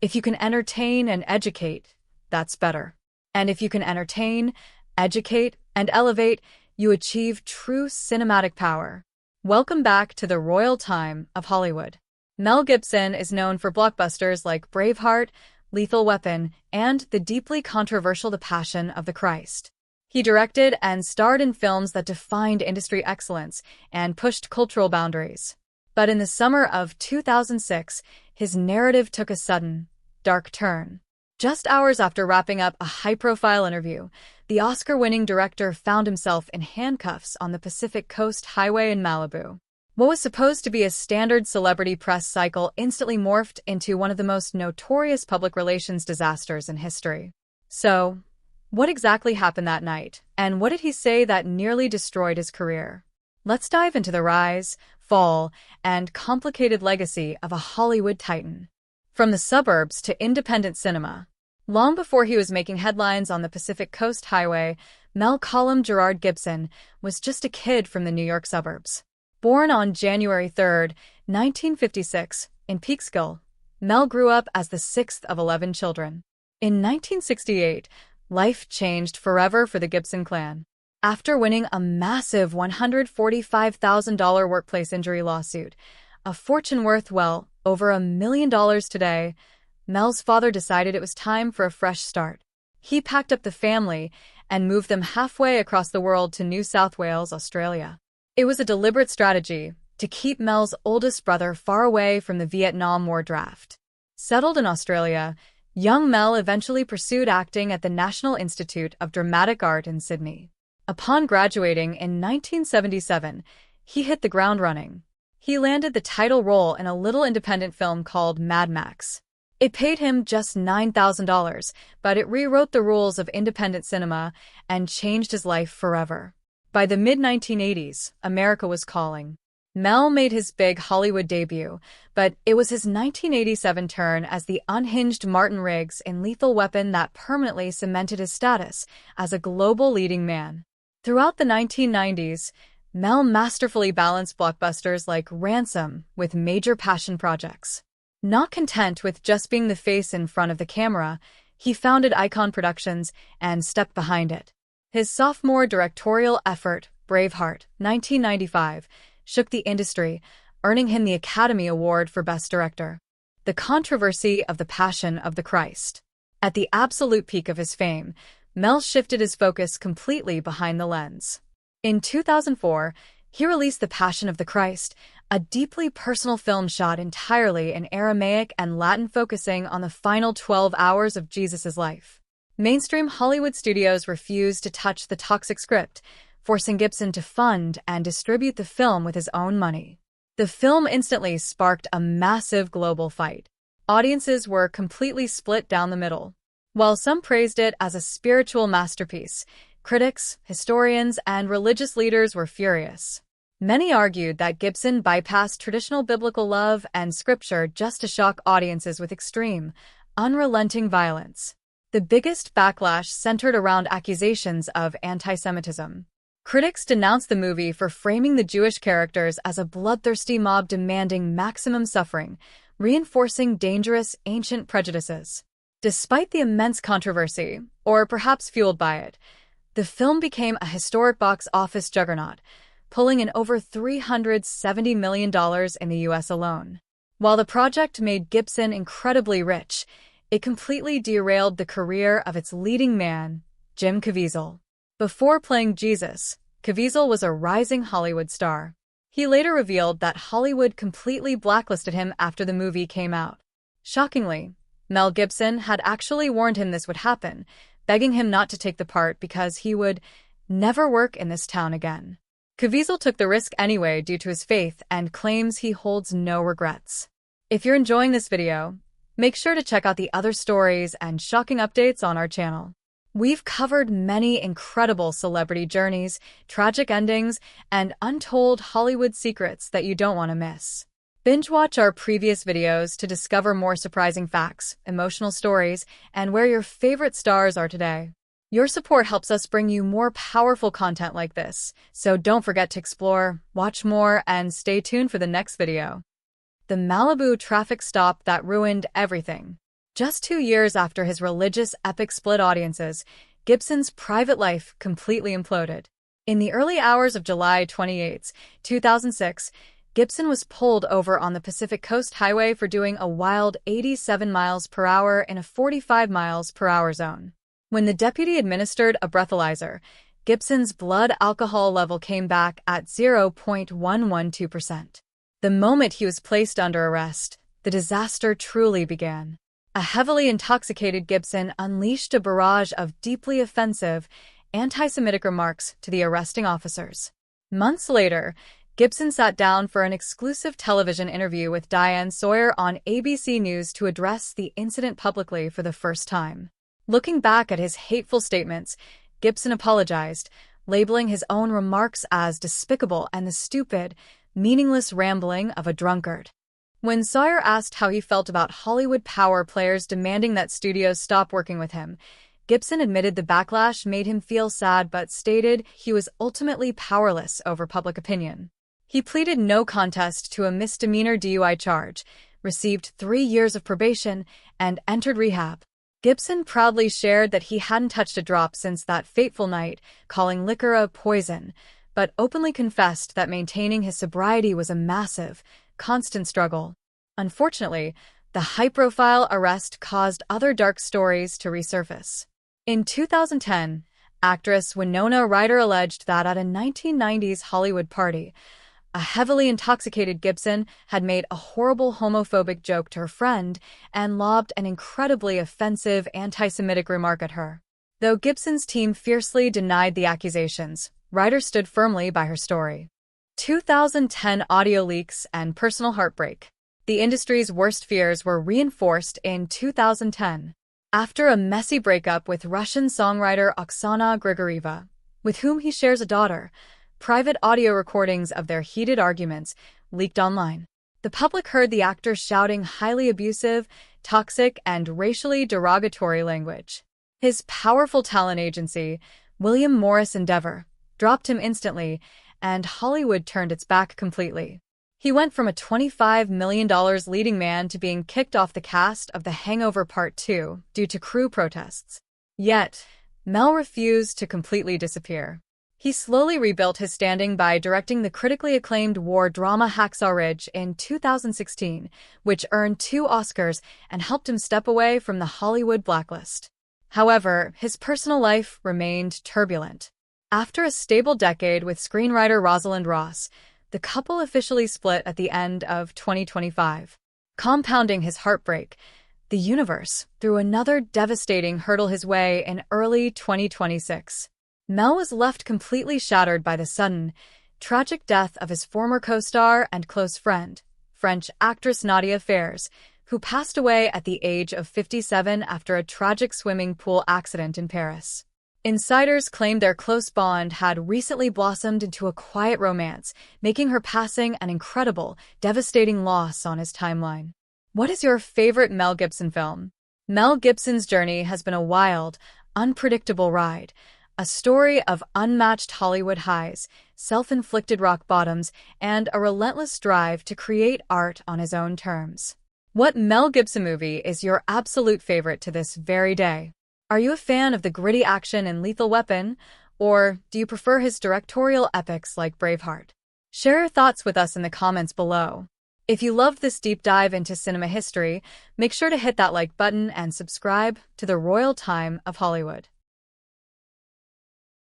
If you can entertain and educate, that's better. And if you can entertain, educate, and elevate, you achieve true cinematic power. Welcome back to the royal time of Hollywood. Mel Gibson is known for blockbusters like Braveheart, Lethal Weapon, and the deeply controversial The Passion of the Christ. He directed and starred in films that defined industry excellence and pushed cultural boundaries. But in the summer of 2006, his narrative took a sudden, dark turn. Just hours after wrapping up a high-profile interview, the Oscar-winning director found himself in handcuffs on the Pacific Coast Highway in Malibu. What was supposed to be a standard celebrity press cycle instantly morphed into one of the most notorious public relations disasters in history. So, what exactly happened that night, and what did he say that nearly destroyed his career? Let's dive into the rise, fall, and complicated legacy of a Hollywood titan. From the suburbs to independent cinema. Long before he was making headlines on the Pacific Coast Highway, Mel Gerard Gibson was just a kid from the New York suburbs. Born on January 3, 1956, in Peekskill, Mel grew up as the sixth of 11 children. In 1968, life changed forever for the Gibson clan. After winning a massive $145,000 workplace injury lawsuit, a fortune worth well over $1 million today, Mel's father decided it was time for a fresh start. He packed up the family and moved them halfway across the world to New South Wales, Australia. It was a deliberate strategy to keep Mel's oldest brother far away from the Vietnam War draft. Settled in Australia, young Mel eventually pursued acting at the National Institute of Dramatic Art in Sydney. Upon graduating in 1977, he hit the ground running. He landed the title role in a little independent film called Mad Max. It paid him just $9,000, but it rewrote the rules of independent cinema and changed his life forever. By the mid-1980s, America was calling. Mel made his big Hollywood debut, but it was his 1987 turn as the unhinged Martin Riggs in Lethal Weapon that permanently cemented his status as a global leading man. Throughout the 1990s, Mel masterfully balanced blockbusters like Ransom with major passion projects. Not content with just being the face in front of the camera, he founded Icon Productions and stepped behind it. His sophomore directorial effort, Braveheart, 1995, shook the industry, earning him the Academy Award for Best Director. The controversy of The Passion of the Christ. At the absolute peak of his fame, Mel shifted his focus completely behind the lens. In 2004, he released The Passion of the Christ, a deeply personal film shot entirely in Aramaic and Latin focusing on the final 12 hours of Jesus' life. Mainstream Hollywood studios refused to touch the toxic script, forcing Gibson to fund and distribute the film with his own money. The film instantly sparked a massive global fight. Audiences were completely split down the middle. While some praised it as a spiritual masterpiece, critics, historians, and religious leaders were furious. Many argued that Gibson bypassed traditional biblical love and scripture just to shock audiences with extreme, unrelenting violence. The biggest backlash centered around accusations of anti-Semitism. Critics denounced the movie for framing the Jewish characters as a bloodthirsty mob demanding maximum suffering, reinforcing dangerous ancient prejudices. Despite the immense controversy, or perhaps fueled by it, the film became a historic box office juggernaut, pulling in over $370 million in the US alone. While the project made Gibson incredibly rich, it completely derailed the career of its leading man, Jim Caviezel. Before playing Jesus, Caviezel was a rising Hollywood star. He later revealed that Hollywood completely blacklisted him after the movie came out. Shockingly, Mel Gibson had actually warned him this would happen, begging him not to take the part because he would never work in this town again. Caviezel took the risk anyway due to his faith and claims he holds no regrets. If you're enjoying this video, make sure to check out the other stories and shocking updates on our channel. We've covered many incredible celebrity journeys, tragic endings, and untold Hollywood secrets that you don't want to miss. Binge watch our previous videos to discover more surprising facts, emotional stories, and where your favorite stars are today. Your support helps us bring you more powerful content like this, so don't forget to explore, watch more, and stay tuned for the next video. The Malibu traffic stop that ruined everything. Just 2 years after his religious epic split audiences, Gibson's private life completely imploded. In the early hours of July 28, 2006, Gibson was pulled over on the Pacific Coast Highway for doing a wild 87 miles per hour in a 45 miles per hour zone. When the deputy administered a breathalyzer, Gibson's blood alcohol level came back at 0.112%. The moment he was placed under arrest, the disaster truly began. A heavily intoxicated Gibson unleashed a barrage of deeply offensive, anti-Semitic remarks to the arresting officers. Months later, Gibson sat down for an exclusive television interview with Diane Sawyer on ABC News to address the incident publicly for the first time. Looking back at his hateful statements, Gibson apologized, labeling his own remarks as despicable and the stupid, meaningless rambling of a drunkard. When Sawyer asked how he felt about Hollywood power players demanding that studios stop working with him, Gibson admitted the backlash made him feel sad but stated he was ultimately powerless over public opinion. He pleaded no contest to a misdemeanor DUI charge, received 3 years of probation, and entered rehab. Gibson proudly shared that he hadn't touched a drop since that fateful night, calling liquor a poison, but openly confessed that maintaining his sobriety was a massive, constant struggle. Unfortunately, the high-profile arrest caused other dark stories to resurface. In 2010, actress Winona Ryder alleged that at a 1990s Hollywood party, a heavily intoxicated Gibson had made a horrible homophobic joke to her friend and lobbed an incredibly offensive anti-Semitic remark at her. Though Gibson's team fiercely denied the accusations, Ryder stood firmly by her story. 2010 audio leaks and personal heartbreak. The industry's worst fears were reinforced in 2010. After a messy breakup with Russian songwriter Oksana Grigorieva, with whom he shares a daughter, private audio recordings of their heated arguments leaked online. The public heard the actor shouting highly abusive, toxic, and racially derogatory language. His powerful talent agency, William Morris Endeavor, dropped him instantly, and Hollywood turned its back completely. He went from a $25 million leading man to being kicked off the cast of The Hangover Part 2 due to crew protests. Yet, Mel refused to completely disappear. He slowly rebuilt his standing by directing the critically acclaimed war drama Hacksaw Ridge in 2016, which earned 2 Oscars and helped him step away from the Hollywood blacklist. However, his personal life remained turbulent. After a stable decade with screenwriter Rosalind Ross, the couple officially split at the end of 2025. Compounding his heartbreak, the universe threw another devastating hurdle his way in early 2026. Mel was left completely shattered by the sudden, tragic death of his former co-star and close friend, French actress Nadia Fares, who passed away at the age of 57 after a tragic swimming pool accident in Paris. Insiders claimed their close bond had recently blossomed into a quiet romance, making her passing an incredible, devastating loss on his timeline. What is your favorite Mel Gibson film? Mel Gibson's journey has been a wild, unpredictable ride, a story of unmatched Hollywood highs, self-inflicted rock bottoms, and a relentless drive to create art on his own terms. What Mel Gibson movie is your absolute favorite to this very day? Are you a fan of the gritty action in Lethal Weapon, or do you prefer his directorial epics like Braveheart? Share your thoughts with us in the comments below. If you loved this deep dive into cinema history, make sure to hit that like button and subscribe to the Royal Time of Hollywood.